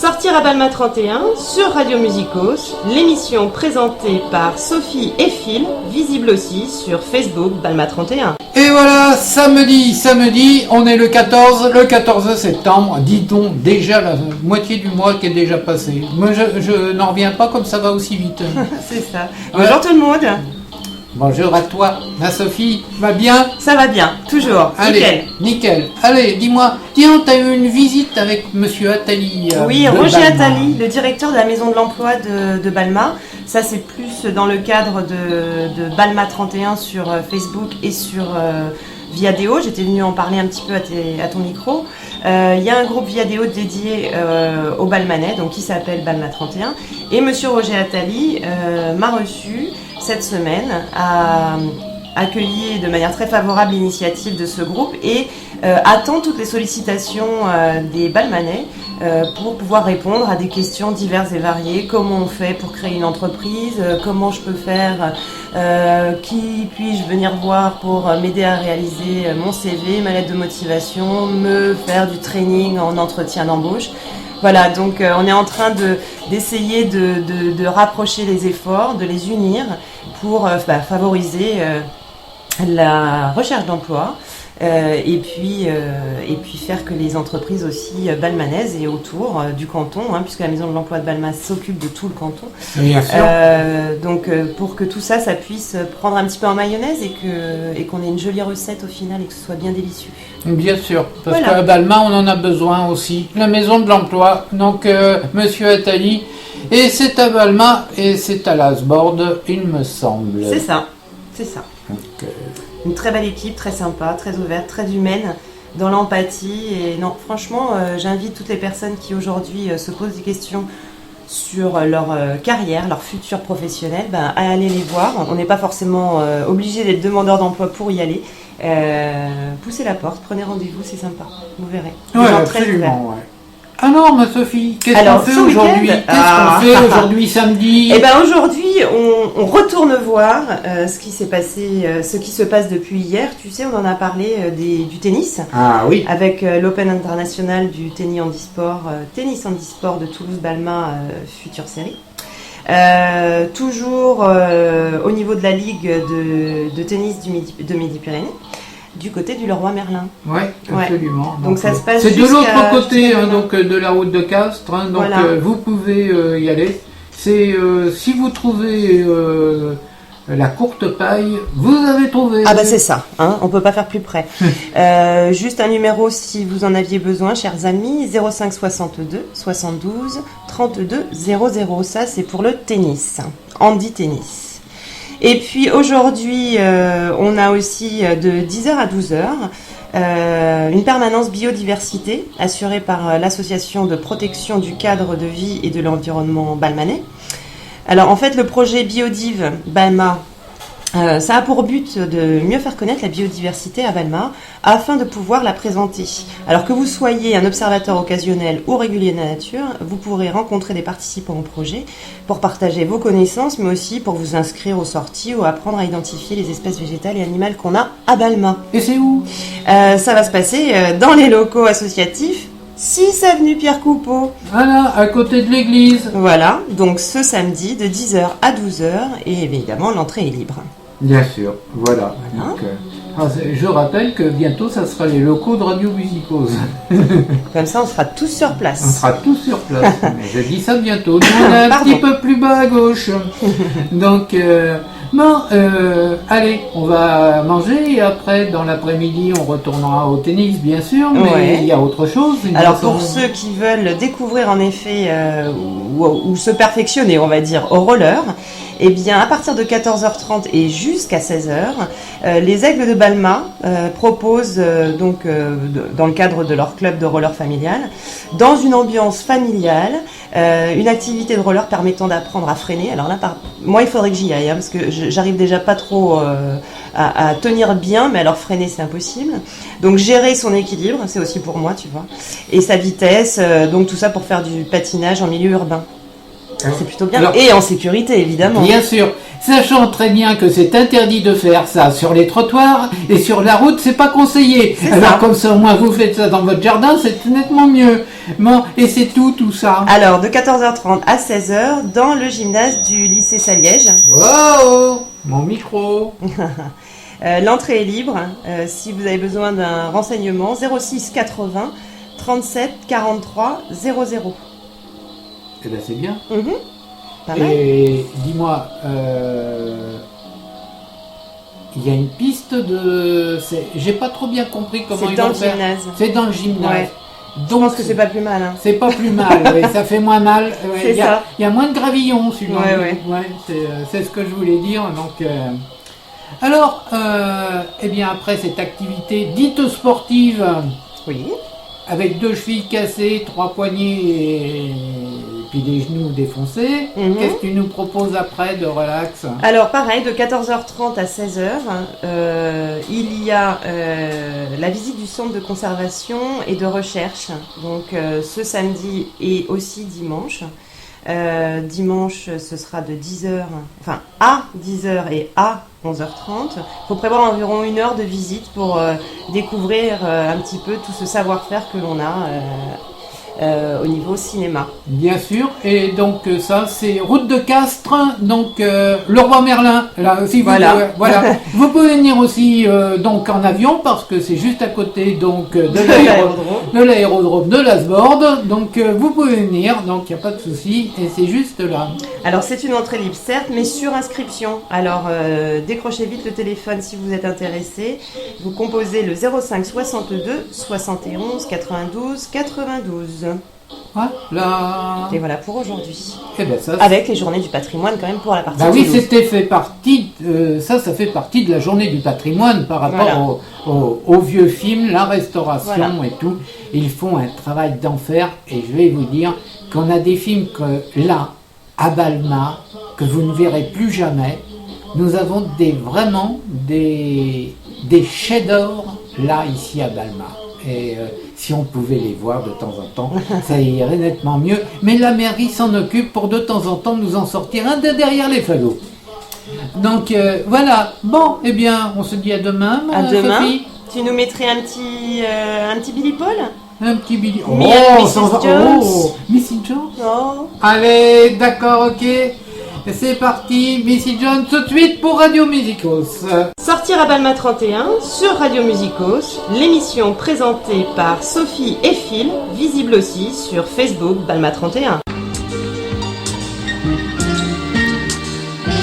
Sortir à Balma 31 sur Radio Musicos, l'émission présentée par Sophie et Phil, visible aussi sur Facebook Balma 31. Et voilà, samedi, on est le 14 septembre, dit-on déjà la moitié du mois qui est déjà passé. Moi je n'en reviens pas comme ça va aussi vite. C'est ça. Bonjour tout le monde. Bonjour à toi, ma Sophie, va bien? Ça va bien, toujours. Allez, nickel. Allez, dis-moi, tiens, t'as eu une visite avec Monsieur Attali. Oui, Roger Attali, le directeur de la Maison de l'Emploi de Balma. Ça, c'est plus dans le cadre de Balma 31 sur Facebook et sur Viadeo. J'étais venue en parler un petit peu à ton micro. Il y a un groupe Viadeo dédié aux Balmanais, donc qui s'appelle Balma 31. Et Monsieur Roger Attali m'a reçu cette semaine, a accueilli de manière très favorable l'initiative de ce groupe et attend toutes les sollicitations des Balmanais pour pouvoir répondre à des questions diverses et variées. Comment on fait pour créer une entreprise? Comment je peux faire? Qui puis-je venir voir pour m'aider à réaliser mon CV, ma lettre de motivation, me faire du training en entretien d'embauche? Voilà, donc on est en train d'essayer de rapprocher les efforts, de les unir pour favoriser la recherche d'emploi et puis faire que les entreprises aussi balmanaises et autour du canton, puisque la Maison de l'Emploi de Balma s'occupe de tout le canton. Bien sûr. Donc pour que tout ça puisse prendre un petit peu en mayonnaise et qu'on ait une jolie recette au final et que ce soit bien délicieux. Bien sûr, parce voilà. qu'à Balma, on en a besoin aussi. La Maison de l'Emploi, donc Monsieur Attali, et c'est à Balma et c'est à Lasbord, il me semble. C'est ça. Donc, une très belle équipe, très sympa, très ouverte, très humaine, dans l'empathie. Et non, franchement, j'invite toutes les personnes qui aujourd'hui se posent des questions sur leur carrière, leur futur professionnel, à aller les voir. On n'est pas forcément obligé d'être demandeur d'emploi pour y aller. Poussez la porte, prenez rendez-vous, c'est sympa, vous verrez. ouais, absolument, ouais. Alors, ma Sophie, qu'est-ce qu'on fait aujourd'hui? Samedi? Eh ben aujourd'hui, on retourne voir ce qui s'est passé, ce qui se passe depuis hier. Tu sais, on en a parlé du tennis. Ah oui. Avec l'Open international du tennis handisport de Toulouse-Balma, future série. Toujours au niveau de la ligue de tennis de Midi-Pyrénées. Du côté du Leroy Merlin. Oui, absolument. Donc ça se passe c'est de l'autre côté donc, de la route de Castres. Donc voilà. Vous pouvez y aller. C'est si vous trouvez la courte paille, vous avez trouvé. Ah c'est ça, on peut pas faire plus près. Juste un numéro si vous en aviez besoin, chers amis, 05 62 72 32 00. Ça c'est pour le tennis, handi tennis. Et puis aujourd'hui, on a aussi de 10h à 12h une permanence biodiversité assurée par l'association de protection du cadre de vie et de l'environnement balmanais. Alors en fait, le projet Biodiv Balma, ça a pour but de mieux faire connaître la biodiversité à Balma afin de pouvoir la présenter. Alors que vous soyez un observateur occasionnel ou régulier de la nature, vous pourrez rencontrer des participants au projet pour partager vos connaissances, mais aussi pour vous inscrire aux sorties ou apprendre à identifier les espèces végétales et animales qu'on a à Balma. Et c'est où? Ça va se passer dans les locaux associatifs 6 avenue Pierre Coupeau. Voilà, à côté de l'église. Voilà, donc ce samedi de 10h à 12h et évidemment l'entrée est libre. Bien sûr, voilà. Donc, je rappelle que bientôt, ça sera les locaux de Radio Musicos. Comme ça, on sera tous sur place. On sera tous sur place. Mais je dis ça bientôt. Nous, on est un petit peu plus bas à gauche. Donc, allez, on va manger et après, dans l'après-midi, on retournera au tennis, bien sûr. Mais il y a autre chose. Alors, pour ceux qui veulent découvrir en effet ou se perfectionner, on va dire, au roller, eh bien, à partir de 14h30 et jusqu'à 16h, les Aigles de Balma proposent dans le cadre de leur club de roller familial, dans une ambiance familiale, une activité de roller permettant d'apprendre à freiner. Alors là, moi, il faudrait que j'y aille, parce que j'arrive déjà pas trop à tenir bien, mais alors freiner, c'est impossible. Donc gérer son équilibre, c'est aussi pour moi, tu vois, et sa vitesse, donc tout ça pour faire du patinage en milieu urbain. C'est plutôt bien. Alors, et en sécurité, évidemment. bien sûr, sachant très bien que c'est interdit de faire ça sur les trottoirs et sur la route, c'est pas conseillé. C'est Alors ça. comme ça, au moins vous faites ça dans votre jardin, c'est nettement mieux. Bon, et c'est tout ça. Alors, de 14h30 à 16h, dans le gymnase du lycée Saliège. Wow, mon micro. L'entrée est libre. Si vous avez besoin d'un renseignement, 06 80 37 43 00. Eh ben c'est bien. Pas mal. Et dis-moi, il y a une piste de... J'ai pas trop bien compris comment C'est ils dans vont le faire. gymnase. C'est dans le gymnase. Ouais. Je Donc, pense que c'est pas plus mal. Hein. c'est pas plus mal, oui, ça fait moins mal. Ouais, C'est ça. Il y a moins de gravillons, celui-là. Ouais. C'est ce que je voulais dire. Donc, alors, eh bien, après cette activité dite sportive, Oui. avec 2 chevilles cassées, 3 poignets et puis des genoux défoncés, qu'est-ce que tu nous proposes après de relax? Alors pareil, de 14h30 à 16h, il y a la visite du centre de conservation et de recherche. Donc ce samedi et aussi dimanche. Dimanche, ce sera de 10h, enfin à 10h et à 11h30. Il faut prévoir environ 1 heure de visite pour découvrir un petit peu tout ce savoir-faire que l'on a au niveau cinéma. Bien sûr, et donc ça c'est route de Castres, donc le roi Merlin, là aussi Voilà. voilà. Vous pouvez venir aussi donc en avion parce que c'est juste à côté donc de l'aérodrome de Lasborde, donc vous pouvez venir, donc il n'y a pas de souci, et c'est juste là. Alors c'est une entrée libre certes, mais sur inscription. Alors décrochez vite le téléphone si vous êtes intéressé. Vous composez le 05 62 71 92 92. Voilà. Et voilà pour aujourd'hui. Eh ben ça, Avec les journées du patrimoine quand même pour la partie bah oui, Toulouse. c'était fait partie, ça fait partie de la journée du patrimoine par rapport Voilà. au vieux film, la restauration Voilà. et tout. Ils font un travail d'enfer et je vais vous dire qu'on a des films que là, à Balma, que vous ne verrez plus jamais. Nous avons vraiment des chefs-d'œuvre là, ici à Balma. Et si on pouvait les voir de temps en temps, ça irait nettement mieux. Mais la mairie s'en occupe pour de temps en temps nous en sortir un de derrière les fagots. Donc voilà. Bon, eh bien, on se dit à demain, À demain. Sophie. Tu nous mettrais un petit Billy Paul? Un petit Billy. Me and Mrs. Jones. Mrs. Jones. Non. Allez, d'accord, ok. C'est parti, Missy John, tout de suite pour Radio Musicos. Sortir à Balma 31 sur Radio Musicos, l'émission présentée par Sophie et Phil, visible aussi sur Facebook Balma 31.